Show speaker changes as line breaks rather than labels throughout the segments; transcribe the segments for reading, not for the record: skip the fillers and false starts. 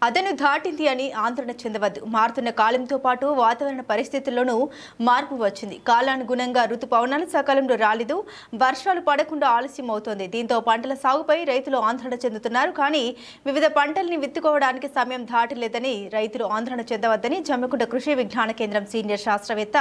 అదను దాటింది అని ఆందోళన చెందవద్దు. మారుతున్న కాలంతో పాటు వాతావరణ పరిస్థితుల్లోనూ మార్పు వచ్చింది. కాలానుగుణంగా రుతుపవనాలు సకాలంలో రాలేదు. వర్షాలు పడకుండా ఆలస్యం అవుతోంది. దీంతో పంటల సాగుపై రైతులు ఆందోళన చెందుతున్నారు. కానీ వివిధ పంటల్ని విత్తుకోవడానికి సమయం దాటలేదని రైతులు ఆందోళన చెందవద్దని జమ్మికుంట కృషి విజ్ఞాన కేంద్రం సీనియర్ శాస్త్రవేత్త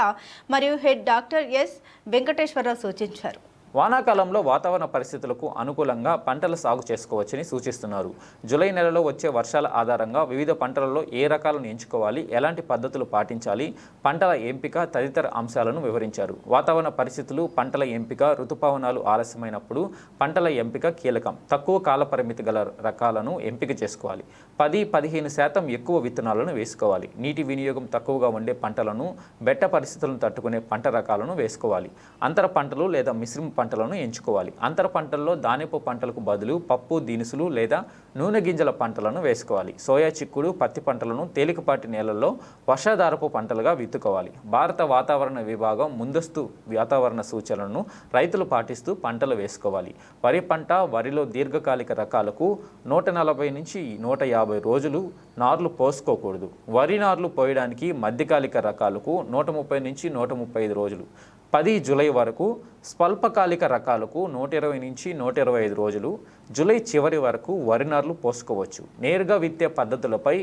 మరియు హెడ్ డాక్టర్ ఎస్ వెంకటేశ్వరరావు సూచించారు.
వానాకాలంలో వాతావరణ పరిస్థితులకు అనుకూలంగా పంటల సాగు చేసుకోవచ్చని సూచిస్తున్నారు. జూలై నెలలో వచ్చే వర్షాల ఆధారంగా వివిధ పంటలలో ఏ రకాలను ఎంచుకోవాలి, ఎలాంటి పద్ధతులు పాటించాలి, పంటల ఎంపిక తదితర అంశాలను వివరించారు. వాతావరణ పరిస్థితులు, పంటల ఎంపిక, ఋతుపవనాలు ఆలస్యమైనప్పుడు పంటల ఎంపిక కీలకం. తక్కువ కాల పరిమితి గల రకాలను ఎంపిక చేసుకోవాలి. 10-15% ఎక్కువ విత్తనాలను వేసుకోవాలి. నీటి వినియోగం తక్కువగా ఉండే పంటలను, బెట్ట పరిస్థితులను తట్టుకునే పంట రకాలను వేసుకోవాలి. అంతర పంటలు లేదా మిశ్రమ పంటలను ఎంచుకోవాలి. అంతర పంటల్లో ధాన్యపు పంటలకు బదులు పప్పు దినుసులు లేదా నూనె గింజల పంటలను వేసుకోవాలి. సోయా, చిక్కుడు, పత్తి పంటలను తేలికపాటి నేలల్లో వర్షాధారపు పంటలుగా విత్తుకోవాలి. భారత వాతావరణ విభాగం ముందస్తు వాతావరణ సూచనలను రైతులు పాటిస్తూ పంటలు వేసుకోవాలి. వరి పంట, వరిలో దీర్ఘకాలిక రకాలకు 140 నుంచి 150 రోజులు నార్లు పోసుకోకూడదు. వరి నార్లు పోయడానికి మధ్యకాలిక రకాలకు 130 నుంచి 135 రోజులు. 10 జూలై వరకు స్వల్పకాలిక రకాలకు 120 నుంచి 125 రోజులు. జూలై చివరి వరకు వరి నార్లు పోసుకోవచ్చు. నేరుగా విత్తే పద్ధతులపై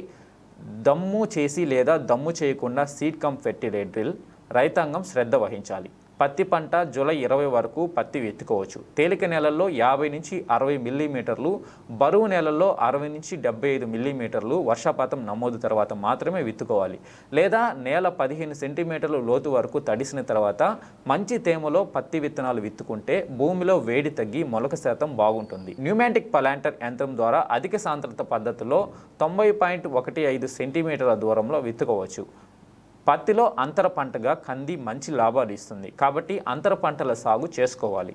దమ్ము చేసి లేదా దమ్ము చేయకుండా సీడ్ కమ్ ఫెర్టిలైజర్ డ్రిల్ రైతాంగం శ్రద్ధ వహించాలి. పత్తి పంట జూలై 20 వరకు పత్తి విత్తుకోవచ్చు. తేలిక నేలల్లో 50 నుంచి 60 మిల్లీమీటర్లు, బరువు నేలల్లో 60 నుంచి 75 మిల్లీమీటర్లు వర్షపాతం నమోదు తర్వాత మాత్రమే విత్తుకోవాలి. లేదా నేల 15 సెంటీమీటర్లు లోతు వరకు తడిసిన తర్వాత మంచి తేమలో పత్తి విత్తనాలు విత్తుకుంటే భూమిలో వేడి తగ్గి మొలక శాతం బాగుంటుంది. న్యూమాటిక్ ప్లాంటర్ యంత్రం ద్వారా అధిక సాంద్రత పద్ధతిలో 90.15 సెంటీమీటర్ల దూరంలో విత్తుకోవచ్చు. పత్తిలో అంతర పంటగా కంది మంచి లాభాలు ఇస్తుంది కాబట్టి అంతర పంటల సాగు చేసుకోవాలి.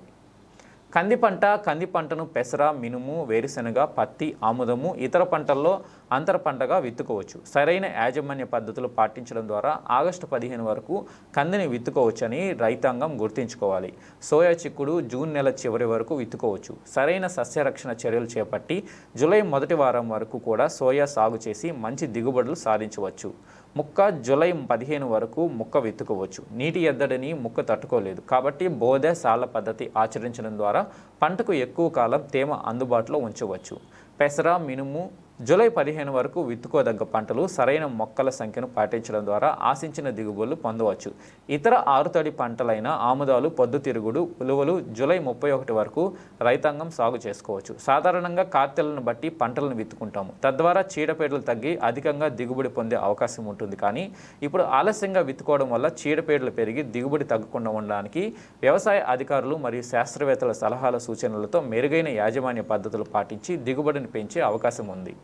కంది పంటను పెసర, మినుము, వేరుశెనగ, పత్తి, ఆముదము, ఇతర పంటల్లో అంతర పంటగా విత్తుకోవచ్చు. సరైన యాజమాన్య పద్ధతులు పాటించడం ద్వారా ఆగస్టు 15 వరకు కందిని విత్తుకోవచ్చని రైతాంగం గుర్తుంచుకోవాలి. సోయా, చిక్కుడు జూన్ నెల చివరి వరకు విత్తుకోవచ్చు. సరైన సస్యరక్షణ చర్యలు చేపట్టి జూలై మొదటి వారం వరకు కూడా సోయా సాగు చేసి మంచి దిగుబడులు సాధించవచ్చు. ముక్క జూలై 15 వరకు ముక్క విత్తుకోవచ్చు. నీటి ఎద్దడిని ముక్క తట్టుకోలేదు కాబట్టి బోదె, సాల పద్ధతి ఆచరించడం ద్వారా పంటకు ఎక్కువ కాలం తేమ అందుబాటులో ఉంచవచ్చు. పెసర, మినుము జూలై 15 వరకు విత్తుకోదగ్గ పంటలు సరైన మొక్కల సంఖ్యను పాటించడం ద్వారా ఆశించిన దిగుబడులు పొందవచ్చు. ఇతర ఆరుతడి పంటలైన ఆముదాలు, పొద్దుతిరుగుడు, ఉలువలు జూలై 31 వరకు రైతాంగం సాగు చేసుకోవచ్చు. సాధారణంగా కార్తెలను బట్టి పంటలను విత్తుకుంటాము. తద్వారా చీడపీడలు తగ్గి అధికంగా దిగుబడి పొందే అవకాశం ఉంటుంది. కానీ ఇప్పుడు ఆలస్యంగా విత్తుకోవడం వల్ల చీడపీడలు పెరిగి దిగుబడి తగ్గకుండా ఉండడానికి వ్యవసాయ అధికారులు మరియు శాస్త్రవేత్తల సలహాల సూచనలతో మెరుగైన యాజమాన్య పద్ధతులు పాటించి దిగుబడిని పెంచే అవకాశం ఉంది.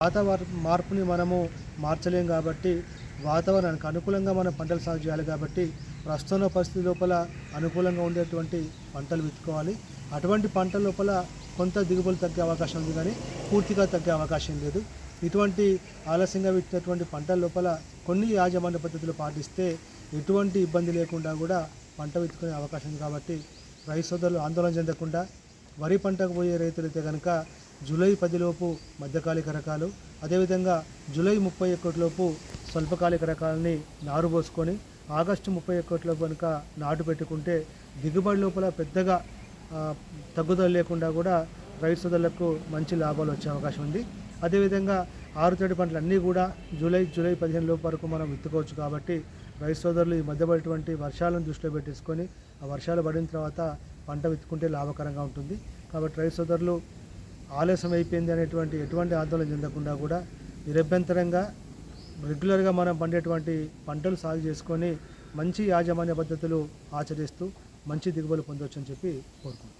వాతావరణ మార్పుని మనము మార్చలేం కాబట్టి వాతావరణానికి అనుకూలంగా మనం పంటలు సాగు చేయాలి కాబట్టి ప్రస్తుత పరిస్థితి లోపల అనుకూలంగా ఉండేటువంటి పంటలు విత్తుకోవాలి. అటువంటి పంటల లోపల కొంత దిగుబడులు తగ్గే అవకాశం ఉంది కానీ పూర్తిగా తగ్గే అవకాశం లేదు. ఇటువంటి ఆలస్యంగా విత్తేటువంటి పంటల లోపల కొన్ని యాజమాన్య పద్ధతులు పాటిస్తే ఎటువంటి ఇబ్బంది లేకుండా కూడా పంట విత్తుకునే అవకాశం ఉంది. కాబట్టి రైతు సోదరులు ఆందోళన చెందకుండా వరి పంటకు పోయే రైతులైతే కనుక జూలై 10 లోపు మధ్యకాలిక రకాలు, అదేవిధంగా జూలై 31 లోపు స్వల్పకాలిక రకాలని నారు పోసుకొని ఆగస్టు 31 లోపు కనుక నాటు పెట్టుకుంటే దిగుబడి లోపల పెద్దగా తగ్గుదల లేకుండా కూడా రైతు సోదరులకు మంచి లాభాలు వచ్చే అవకాశం ఉంది. అదేవిధంగా ఆరుతడి పంటలు అన్నీ కూడా జూలై 15 లోపు వరకు మనం విత్తుకోవచ్చు. కాబట్టి రైతు సోదరులు ఈ మధ్యపడేటువంటి వర్షాలను దృష్టిలో పెట్టేసుకొని ఆ వర్షాలు పడిన తర్వాత పంట విత్తుకుంటే లాభకరంగా ఉంటుంది. కాబట్టి రైతు సోదరులు ఆలస్యం అయిపోయింది అనేటువంటి ఎటువంటి ఆందోళన చెందకుండా కూడా నిరభ్యంతరంగా రెగ్యులర్గా మనం పండేటువంటి పంటలు సాగు చేసుకొని మంచి యాజమాన్య పద్ధతులు ఆచరిస్తూ మంచి దిగుబడులు పొందవచ్చని చెప్పి కోరుకుంటున్నాం.